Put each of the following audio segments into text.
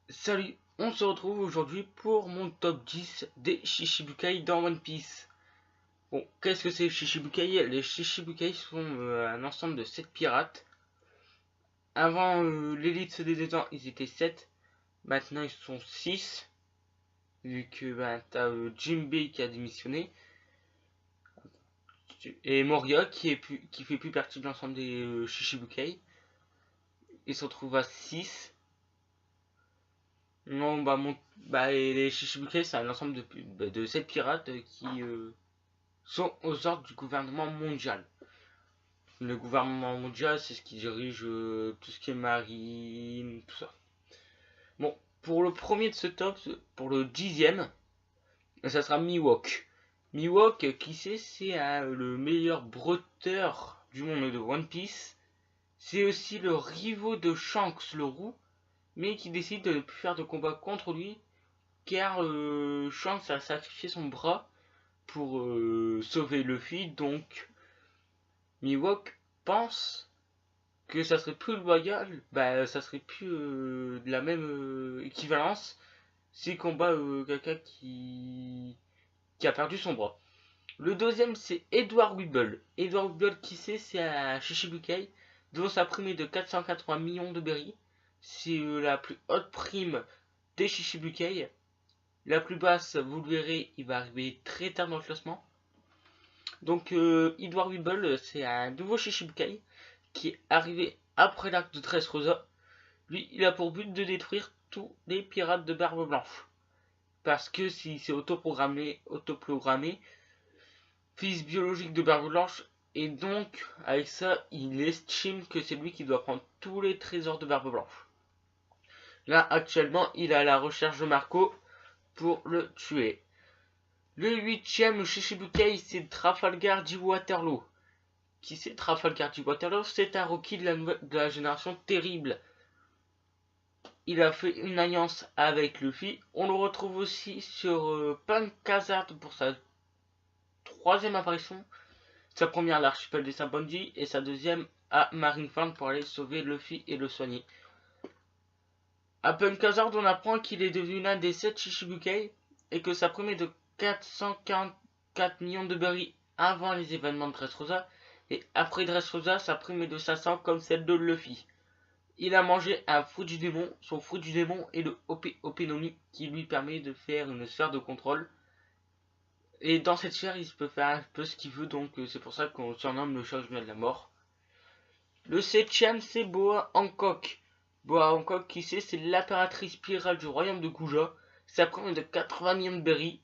Salut, on se retrouve aujourd'hui pour mon top 10 des Shichibukai dans One Piece. Bon, qu'est-ce que c'est les Shichibukai? Les Shichibukai sont un ensemble de 7 pirates. Avant l'élite des étangs, ils étaient 7. Maintenant, ils sont 6. Vu que t'as Jinbei qui a démissionné. Et Moria qui fait plus partie de l'ensemble des Shichibukai. Ils se retrouvent à 6. Non, et les Shichibukai, c'est un ensemble de 7 pirates qui sont aux ordres du gouvernement mondial. Le gouvernement mondial, c'est ce qui dirige tout ce qui est marine, tout ça. Bon, pour le premier de ce top, pour le 10e, ça sera Mihawk. Mihawk, qui c'est le meilleur bretteur du monde de One Piece. C'est aussi le rivaux de Shanks le roux, mais qui décide de ne plus faire de combat contre lui, car Shanks a sacrifié son bras pour sauver Luffy, donc Mihawk pense que ça serait plus loyal, ça serait plus de la même équivalence s'il combat quelqu'un qui a perdu son bras. Le deuxième, c'est Edward Weeble. Edward Weeble, qui c'est un Shichibukai dont sa prime est de 480 millions de berries. C'est la plus haute prime des Shichibukai. La plus basse, vous le verrez, il va arriver très tard dans le classement. Donc Edward Weeble, c'est un nouveau Shichibukai qui est arrivé après l'arc de Dressrosa. Lui, il a pour but de détruire tous les pirates de Barbe Blanche. Parce que si c'est autoprogrammé, fils biologique de Barbe Blanche, et donc avec ça, il estime que c'est lui qui doit prendre tous les trésors de Barbe Blanche. Là, actuellement, il est à la recherche de Marco pour le tuer. Le 8ème Shichibukai, c'est Trafalgar D. Waterloo. Qui c'est Trafalgar D. Waterloo? C'est un Rocky de la génération terrible. Il a fait une alliance avec Luffy. On le retrouve aussi sur Punk Hazard pour sa troisième apparition. Sa première à l'archipel des Saint-Bondy et sa deuxième à Marineford pour aller sauver Luffy et le soigner. À Punk Hazard, on apprend qu'il est devenu l'un des 7 Shichibukai et que sa prime est de 444 millions de berries avant les événements de Dressrosa, et après Dressrosa, sa prime est de 500 comme celle de Luffy. Il a mangé un fruit du démon. Son fruit du démon est le Openomi qui lui permet de faire une sphère de contrôle. Et dans cette sphère, il peut faire un peu ce qu'il veut, donc c'est pour ça qu'on surnomme le changement de la mort. Le 7ème, c'est Boa Hancock. Boa Hancock, qui c'est l'impératrice pirate du royaume de Kuja. Sa prime est de 80 millions de berries.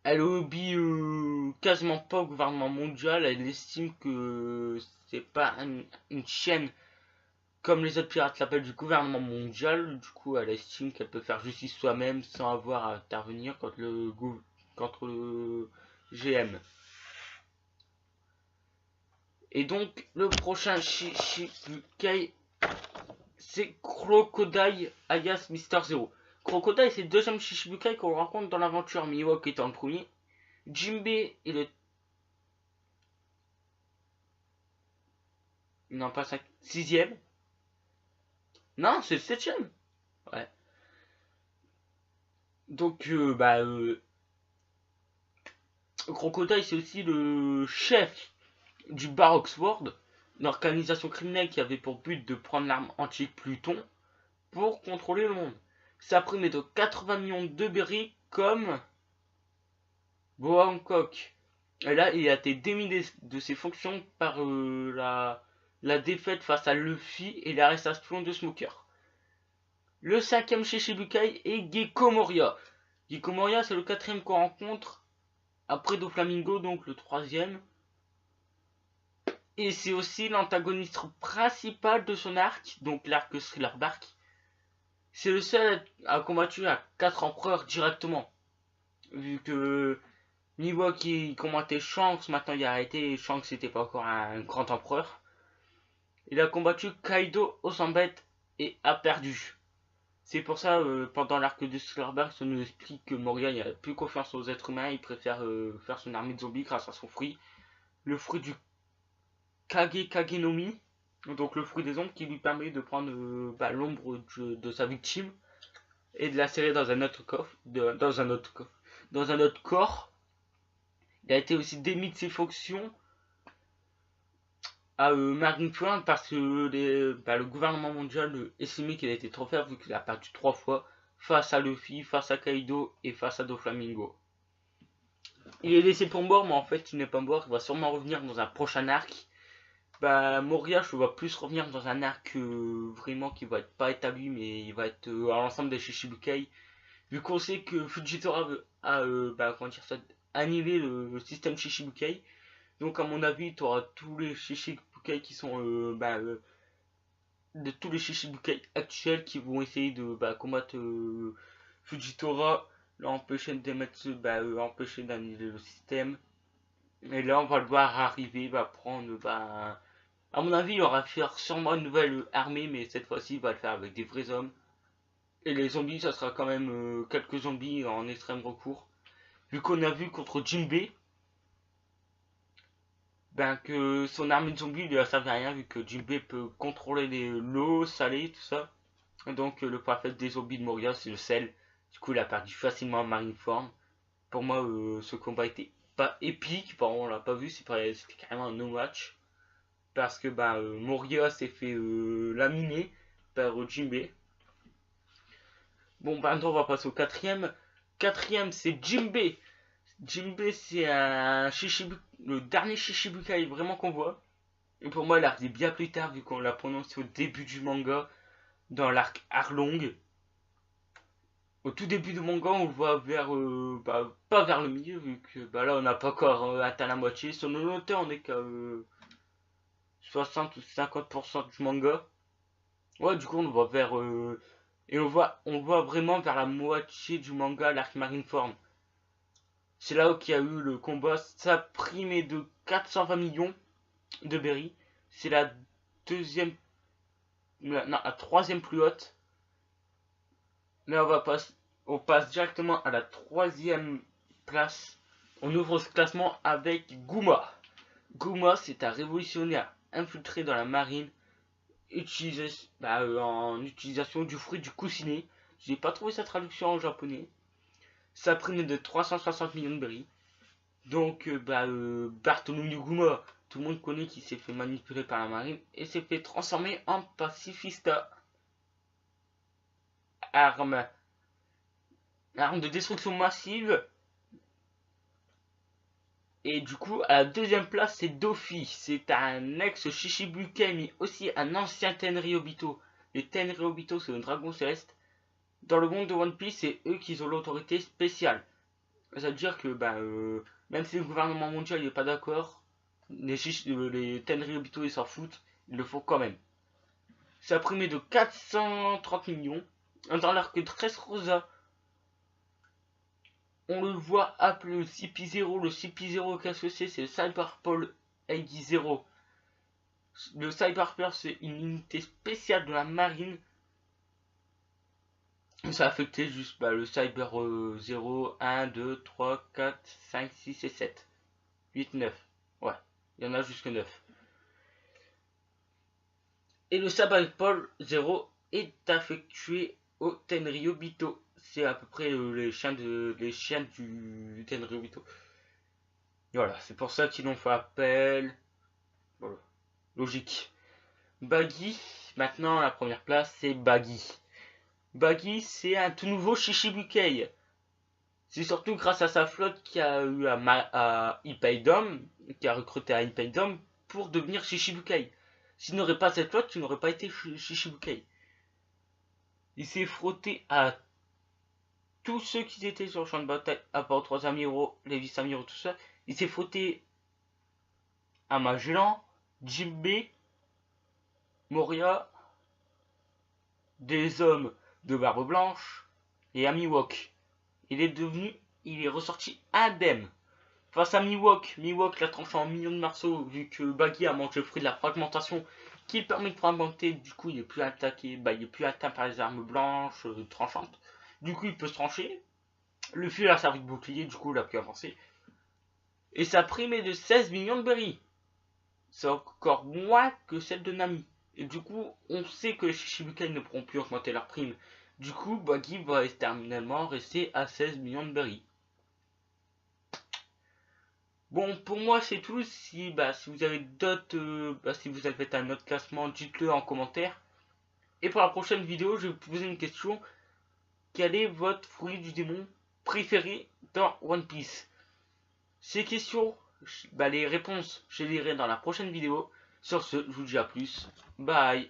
Elle obéit quasiment pas au gouvernement mondial. Elle estime que c'est pas une chaîne comme les autres pirates l'appellent du gouvernement mondial. Du coup, elle estime qu'elle peut faire justice soi-même sans avoir à intervenir contre le GM. Et donc, le prochain Shichibukai, c'est Crocodile alias Mister Zero. Crocodile, c'est le deuxième Shichibukai qu'on rencontre dans l'aventure. Mihawk étant le premier. Jinbei est le... Non, pas 5... 6ème. Non, c'est le 7ème. Ouais. Donc, Crocodile, c'est aussi le chef du Bar Oxford, une organisation criminelle qui avait pour but de prendre l'arme antique Pluton pour contrôler le monde. Sa prime est de 80 millions de berries comme Boa Hancock. Et là, il a été démis de ses fonctions par la défaite face à Luffy et l'arrestation de Smoker. Le 5ème Shichibukai est Gecko Moria. Gecko Moria, c'est le 4ème qu'on rencontre après Doflamingo, donc le 3ème. Et c'est aussi l'antagoniste principal de son arc, donc l'arc Thriller Bark. C'est le seul à combattu à 4 empereurs directement. Vu que Mihawk qui combattait Shanks, maintenant il a arrêté, Shanks n'était pas encore un grand empereur. Il a combattu Kaido au Sambet et a perdu. C'est pour ça, pendant l'arc de Thriller Bark, ça nous explique que Moria n'a plus confiance aux êtres humains, il préfère faire son armée de zombies grâce à son fruit. Le fruit du Kage Kagenomi, Donc le fruit des ombres qui lui permet de prendre l'ombre de sa victime et de la serrer dans un autre coffre, dans un autre corps. Il a été aussi démis de ses fonctions à Marineford parce que le gouvernement mondial estimait qu'il a été trop faible vu qu'il a perdu 3 fois face à Luffy, face à Kaido et face à Doflamingo. Il est laissé pour mort, mais en fait il n'est pas mort, il va sûrement revenir dans un prochain arc. Moria, je le vois plus revenir dans un arc vraiment qui va être pas établi, mais il va être à l'ensemble des Shichibukai. Vu qu'on sait que Fujitora a annihilé le système Shichibukai. Donc à mon avis, tu auras tous les Shichibukai qui sont de tous les Shichibukai actuels qui vont essayer de combattre Fujitora, l'empêcher empêcher d'annihiler le système. Et là, on va le voir arriver, va prendre, à mon avis, il aura faire sûrement une nouvelle armée, mais cette fois-ci, il va le faire avec des vrais hommes. Et les zombies, ça sera quand même quelques zombies en extrême recours. Vu qu'on a vu contre Jinbei, que son armée de zombies lui a servi à rien, vu que Jinbei peut contrôler l'eau salée, tout ça. Et donc le point faible des zombies de Moria, c'est le sel. Du coup, il a perdu facilement Marineford. Pour moi, ce combat était pas épique. Bon, on l'a pas vu, c'était carrément un no match. Parce que Moria s'est fait laminer par Jinbei. Bon, maintenant on va passer au quatrième. Quatrième, c'est Jinbei. Jinbei, c'est le dernier Shichibukai vraiment qu'on voit. Et pour moi, il arrive bien plus tard, vu qu'on l'a prononcé au début du manga, dans l'arc Arlong. Au tout début du manga, on le voit vers, pas vers le milieu, vu que là, on n'a pas encore atteint la moitié. Sur le long terme, on est qu'à 60 ou 50% du manga. Ouais, du coup, on le voit vers... et on voit vraiment vers la moitié du manga, l'arc Marineford. C'est là où il y a eu le combat. Ça primé de 420 millions de berry. C'est la deuxième... Non, la troisième plus haute. Là, on passe directement à la troisième place. On ouvre ce classement avec Guma. Guma, c'est un révolutionnaire infiltré dans la marine en utilisation du fruit du coussinet. J'ai pas trouvé sa traduction en japonais. Ça primé de 360 millions de berry. Donc, Bartholomew Guma, tout le monde connaît qu'il s'est fait manipuler par la marine et s'est fait transformer en pacifista. Arme de destruction massive. Et du coup, à la deuxième place, c'est Dofi. C'est un ex-Shichibukai, mais aussi un ancien Tenryobito. Les Tenryobito, c'est un dragon céleste. Dans le monde de One Piece, c'est eux qui ont l'autorité spéciale. Ça veut dire que même si le gouvernement mondial n'est pas d'accord, les Tenryobito ils s'en foutent, ils le font quand même. Ça a primé de 430 millions. Dans l'arc de Dressrosa, on le voit appeler le CP0. Le CP0 qu'est-ce que c'est? C'est le Cyberpol AD0. Le Cyberpol, c'est une unité spéciale de la marine. Ça a affecté juste le Cyber 0, 1, 2, 3, 4, 5, 6 et 7. 8, 9. Ouais, il y en a jusque 9. Et le Cyberpol 0 est affectué au Tenryobito. C'est à peu près les chiens du Tenryobito. Voilà, c'est pour ça qu'ils l'ont fait appel. Voilà, logique. Baggy, maintenant la première place, c'est Baggy. Baggy, c'est un tout nouveau Shichibukai. C'est surtout grâce à sa flotte qui a eu à Ipaidom, qui a recruté à Ipaidom pour devenir Shichibukai. S'il n'aurait pas cette flotte, il n'aurait pas été Shichibukai. Il s'est frotté à tous ceux qui étaient sur le champ de bataille, à part 3 amiraux, les 10 amiraux, tout ça. Il s'est frotté à Magellan, Jinbei, Moria, des hommes de Barbe Blanche et à Miwok. Il est ressorti indemne. Face à Miwok, Miwok l'a tranché en millions de morceaux vu que Baggy a mangé le fruit de la fragmentation qui permet de fragmenter. Du coup, il est plus attaqué, il est plus atteint par les armes blanches tranchantes. Du coup, il peut se trancher. Le fil a servi de bouclier, du coup, il a pu avancer. Et sa prime est de 16 millions de berry. C'est encore moins que celle de Nami. Et du coup, on sait que les Shichibukai ne pourront plus augmenter leur prime. Du coup, Buggy va éternellement rester à 16 millions de berries. Bon, pour moi, c'est tout. Si vous avez d'autres, si vous avez fait un autre classement, dites-le en commentaire. Et pour la prochaine vidéo, je vais vous poser une question. Quel est votre fruit du démon préféré dans One Piece? Ces questions, les réponses, je les lirai dans la prochaine vidéo. Sur ce, je vous dis à plus. Bye.